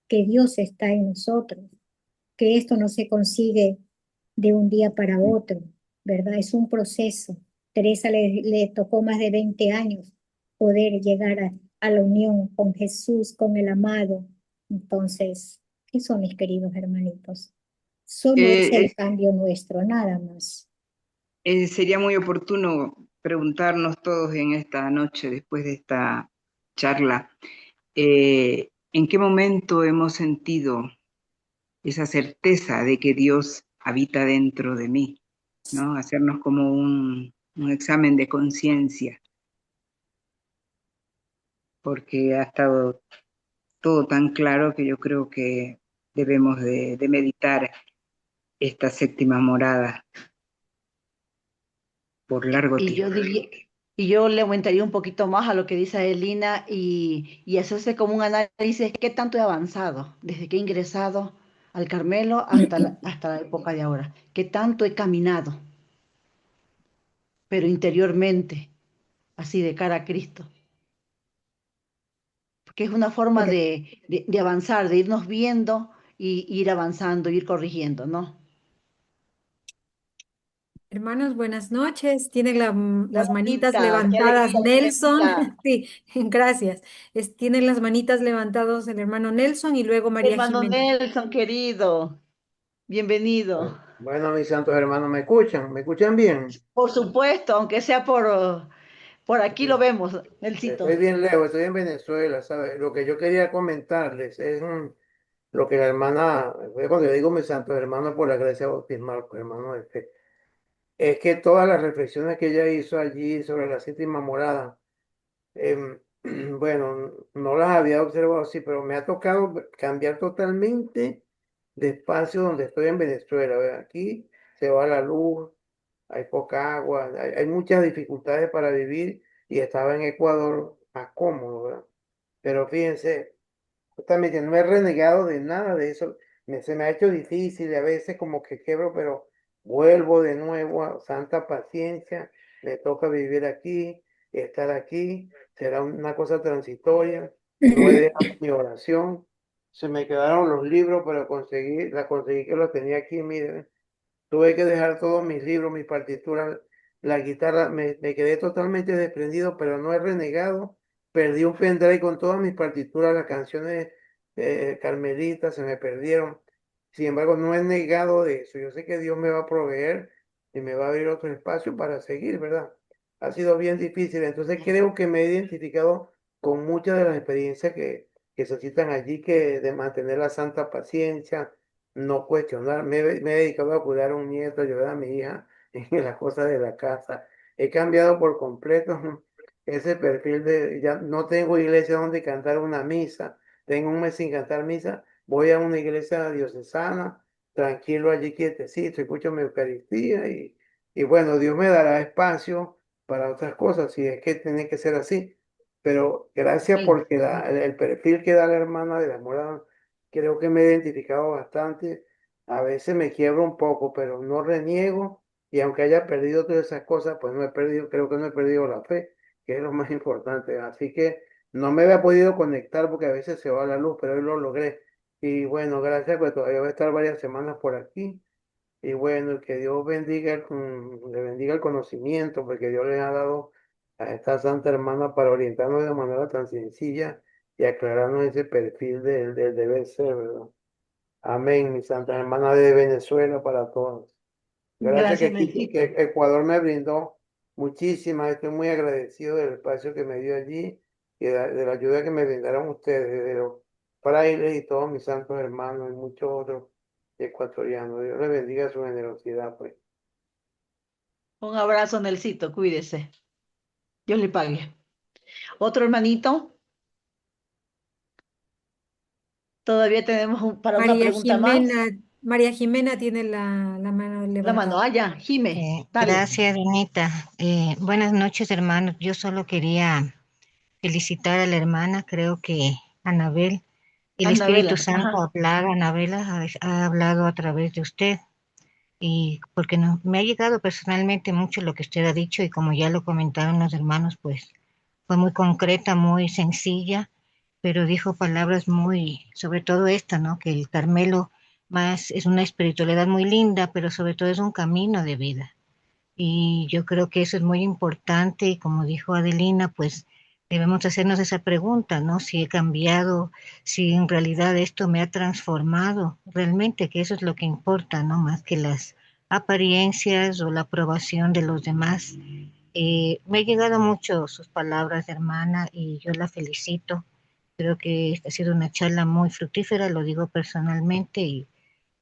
que Dios está en nosotros, que esto no se consigue de un día para otro, ¿verdad? Es un proceso. Teresa le tocó más de 20 años poder llegar a la unión con Jesús, con el amado. Entonces, eso, mis queridos hermanitos, solo es Eh, el cambio nuestro, nada más. Sería muy oportuno preguntarnos todos en esta noche, después de esta charla, ¿en qué momento hemos sentido esa certeza de que Dios habita dentro de mí? ¿No? Hacernos como un examen de conciencia, porque ha estado todo tan claro que yo creo que debemos de meditar esta séptima morada por largo Y yo tiempo. diría, y yo le aumentaría un poquito más a lo que dice Elina y hacerse como un análisis, ¿qué tanto he avanzado desde que he ingresado al Carmelo hasta la época de ahora? ¿Qué tanto he caminado, pero interiormente, así de cara a Cristo? Porque es una forma Por- de avanzar, de irnos viendo y ir avanzando, ir corrigiendo, ¿no? Hermanos, buenas noches. Tienen las manitas Hola, qué levantadas alegría, Nelson. bienvenida. Sí, gracias. Tienen las manitas levantadas el hermano Nelson y luego María Hermano Jimena. Nelson, querido, bienvenido. Bueno, mis santos hermanos, ¿me escuchan? ¿Me escuchan bien? Por supuesto, aunque sea por aquí lo vemos, Estoy Nelsito. bien lejos, estoy en Venezuela, ¿sabes? Lo que yo quería comentarles es lo que la hermana, cuando yo digo mis santos hermanos por la gracia bautismal, pues, hermano, es que todas las reflexiones que ella hizo allí sobre la séptima morada, em, bueno, no las había observado así, pero me ha tocado cambiar totalmente de espacio donde estoy en Venezuela. ¿Ve? Aquí se va la luz, hay poca agua, hay muchas dificultades para vivir y estaba en Ecuador más cómodo, ¿verdad? Pero fíjense, justamente no he renegado de nada de eso. Se me ha hecho difícil, a veces como que quebro, pero vuelvo de nuevo a santa paciencia. Me toca vivir aquí, estar aquí. Será una cosa transitoria. No he dejado mi oración. Se me quedaron los libros, pero conseguí que los tenía aquí, miren. Tuve que dejar todos mis libros, mis partituras, la guitarra, me quedé totalmente desprendido, pero no he renegado. Perdí un pendrive con todas mis partituras, las canciones carmelitas se me perdieron. Sin embargo, no he negado de eso. Yo sé que Dios me va a proveer y me va a abrir otro espacio para seguir, ¿verdad? Ha sido bien difícil. Entonces creo que me he identificado con muchas de las experiencias que se citan allí, que de mantener la santa paciencia, no cuestionar. Me he dedicado a cuidar a un nieto, ayudar a mi hija en las cosas de la casa. He cambiado por completo ese perfil de, ya no tengo iglesia donde cantar una misa. Tengo un mes sin cantar misa. Voy a una iglesia diocesana, tranquilo allí quietecito, escucho mi Eucaristía y bueno, Dios me dará espacio para otras cosas, si es que tiene que ser así. Pero gracias Amén. porque el perfil que da la hermana de la morada, creo que me he identificado bastante. A veces me quiebro un poco, pero no reniego. Y aunque haya perdido todas esas cosas, pues no he perdido, creo que no he perdido la fe, que es lo más importante. Así que no me había podido conectar porque a veces se va la luz, pero hoy lo logré. Y bueno, gracias, pues todavía voy a estar varias semanas por aquí. Y bueno, que Dios bendiga le bendiga el conocimiento, porque Dios les ha dado a esta santa hermana para orientarnos de manera tan sencilla y aclararnos ese perfil del deber ser, ¿verdad? Amén, mi santa hermana de Venezuela para todos. Gracias Gracias, que Nelsito. Ecuador me brindó muchísimas, estoy muy agradecido del espacio que me dio allí y de la ayuda que me brindaron ustedes, de los frailes y todos mis santos hermanos y muchos otros ecuatorianos. Dios les bendiga su generosidad, pues. Un abrazo, Nelsito, cuídese. Dios le pague. Otro hermanito, todavía tenemos para una María pregunta más. Jimena, María Jimena tiene la mano La mano, levantada. allá, Jime, dale. Gracias, Anita. Buenas noches, hermanos. Yo solo quería felicitar a la hermana. Creo que Anabel, el Espíritu Anabela, Santo ajá. Anabela ha hablado a través de usted. Y porque no, me ha llegado personalmente mucho lo que usted ha dicho y como ya lo comentaron los hermanos, pues fue muy concreta, muy sencilla, pero dijo palabras muy, sobre todo esta, ¿no? Que el Carmelo más es una espiritualidad muy linda, pero sobre todo es un camino de vida. Y yo creo que eso es muy importante y como dijo Adelina, pues debemos hacernos esa pregunta, ¿no? Si he cambiado, si en realidad esto me ha transformado, realmente que eso es lo que importa, ¿no? Más que las apariencias o la aprobación de los demás. Me ha llegado mucho sus palabras, hermana, y yo la felicito. Creo que esta ha sido una charla muy fructífera, lo digo personalmente,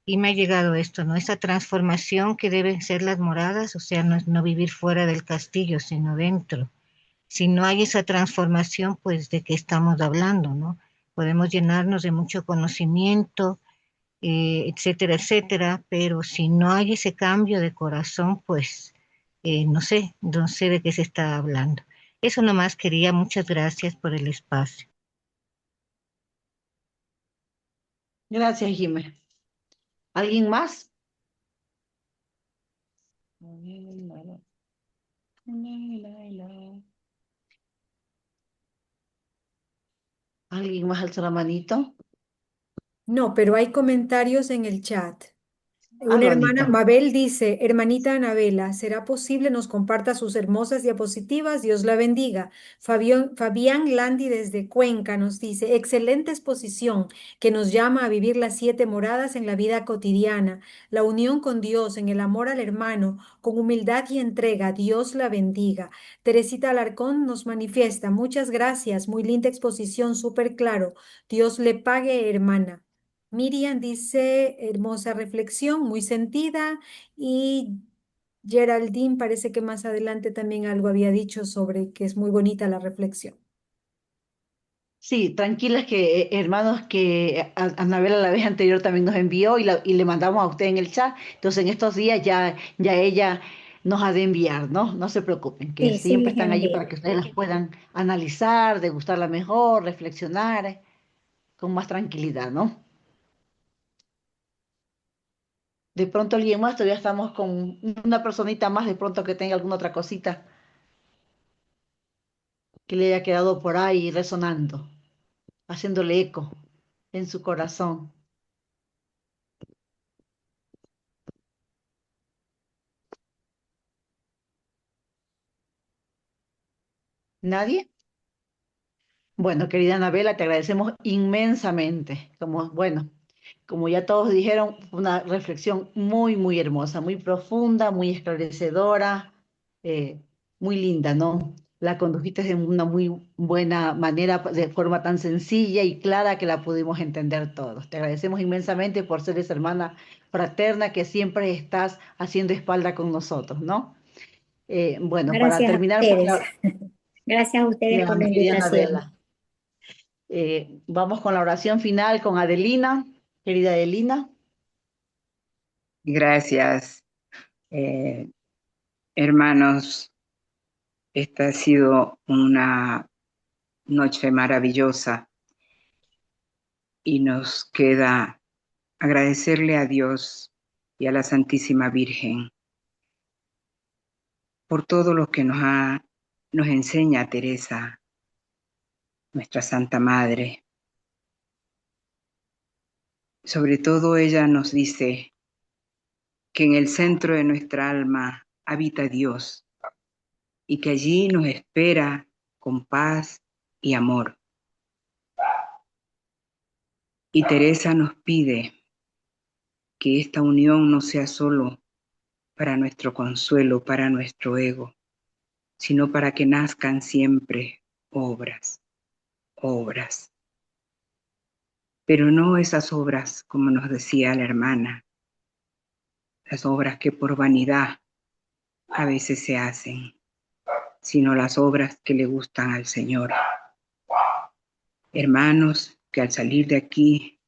y me ha llegado esto, ¿no? Esta transformación que deben ser las moradas, o sea, no es no vivir fuera del castillo, sino dentro. Si no hay esa transformación, pues de qué estamos hablando, ¿no? Podemos llenarnos de mucho conocimiento, etcétera, etcétera, pero si no hay ese cambio de corazón, pues no sé de qué se está hablando. Eso nomás quería, muchas gracias por el espacio. Gracias, Jime. ¿Alguien más? ¿Alguien más alza la manito? No, pero hay comentarios en el chat. Una Hazlo, hermana, Anita. Mabel dice, hermanita Anabela, ¿será posible nos comparta sus hermosas diapositivas? Dios la bendiga. Fabián Landi desde Cuenca nos dice, excelente exposición que nos llama a vivir las 7 moradas en la vida cotidiana, la unión con Dios, en el amor al hermano, con humildad y entrega. Dios la bendiga. Teresita Alarcón nos manifiesta, muchas gracias, muy linda exposición, súper claro. Dios le pague, hermana. Miriam dice, hermosa reflexión, muy sentida. Y Geraldine parece que más adelante también algo había dicho sobre que es muy bonita la reflexión. Sí, tranquilas que, hermanos, que Anabela la vez anterior también nos envió y le mandamos a usted en el chat. Entonces, en estos días ya ella nos ha de enviar, ¿no? No se preocupen, que Sí, sí siempre les están allí para envío. que ustedes las puedan analizar, degustarla mejor, reflexionar con más tranquilidad, ¿no? De pronto alguien más, todavía estamos con una personita más, de pronto que tenga alguna otra cosita que le haya quedado por ahí resonando, haciéndole eco en su corazón. ¿Nadie? Bueno, querida Anabela, te agradecemos inmensamente. Como ya todos dijeron, una reflexión muy, muy hermosa, muy profunda, muy esclarecedora, eh, muy linda, ¿no? La condujiste de una muy buena manera, de forma tan sencilla y clara que la pudimos entender todos. Te agradecemos inmensamente por ser esa hermana fraterna que siempre estás haciendo espalda con nosotros, ¿no? Bueno, para Gracias a terminar, pues, ustedes. Gracias a ustedes ya, por la mi querida invitación. Anabela. Vamos con la oración final con Adelina, querida Adelina. Gracias, eh, hermanos. Esta ha sido una noche maravillosa y nos queda agradecerle a Dios y a la Santísima Virgen por todo lo que nos enseña Teresa, nuestra Santa Madre. Sobre todo ella nos dice que en el centro de nuestra alma habita Dios y que allí nos espera con paz y amor. Y Teresa nos pide que esta unión no sea solo para nuestro consuelo, para nuestro ego, sino para que nazcan siempre obras, obras. Pero no esas obras, como nos decía la hermana, las obras que por vanidad a veces se hacen, sino las obras que le gustan al Señor. Hermanos, que al salir de aquí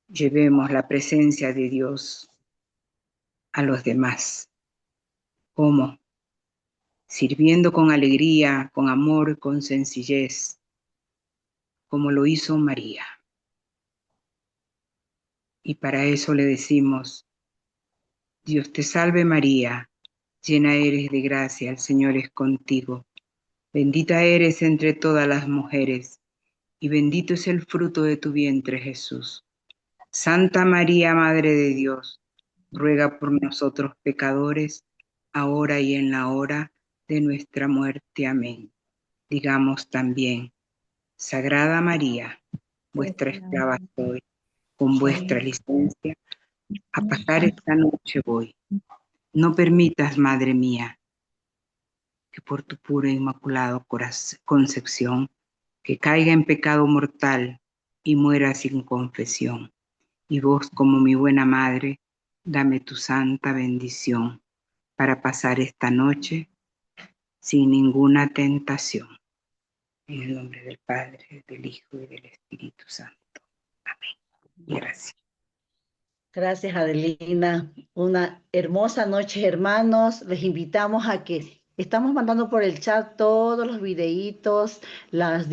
llevemos la presencia de Dios a los demás. ¿Cómo? Sirviendo con alegría, con amor, con sencillez, como lo hizo María. Y para eso le decimos, Dios te salve María, llena eres de gracia, el Señor es contigo. Bendita eres entre todas las mujeres, y bendito es el fruto de tu vientre, Jesús. Santa María, Madre de Dios, ruega por nosotros pecadores, ahora y en la hora de nuestra muerte. Amén. Digamos también, Sagrada María, vuestra esclava soy, con vuestra licencia, a pasar esta noche voy. No permitas, Madre mía, que por tu puro e inmaculado concepción, que caiga en pecado mortal y muera sin confesión. Y vos, como mi buena madre, dame tu santa bendición para pasar esta noche sin ninguna tentación. En el nombre del Padre, del Hijo y del Espíritu Santo. Amén. Gracias. Gracias, Adelina. Una hermosa noche, hermanos. Les invitamos a que estamos mandando por el chat todos los videitos, las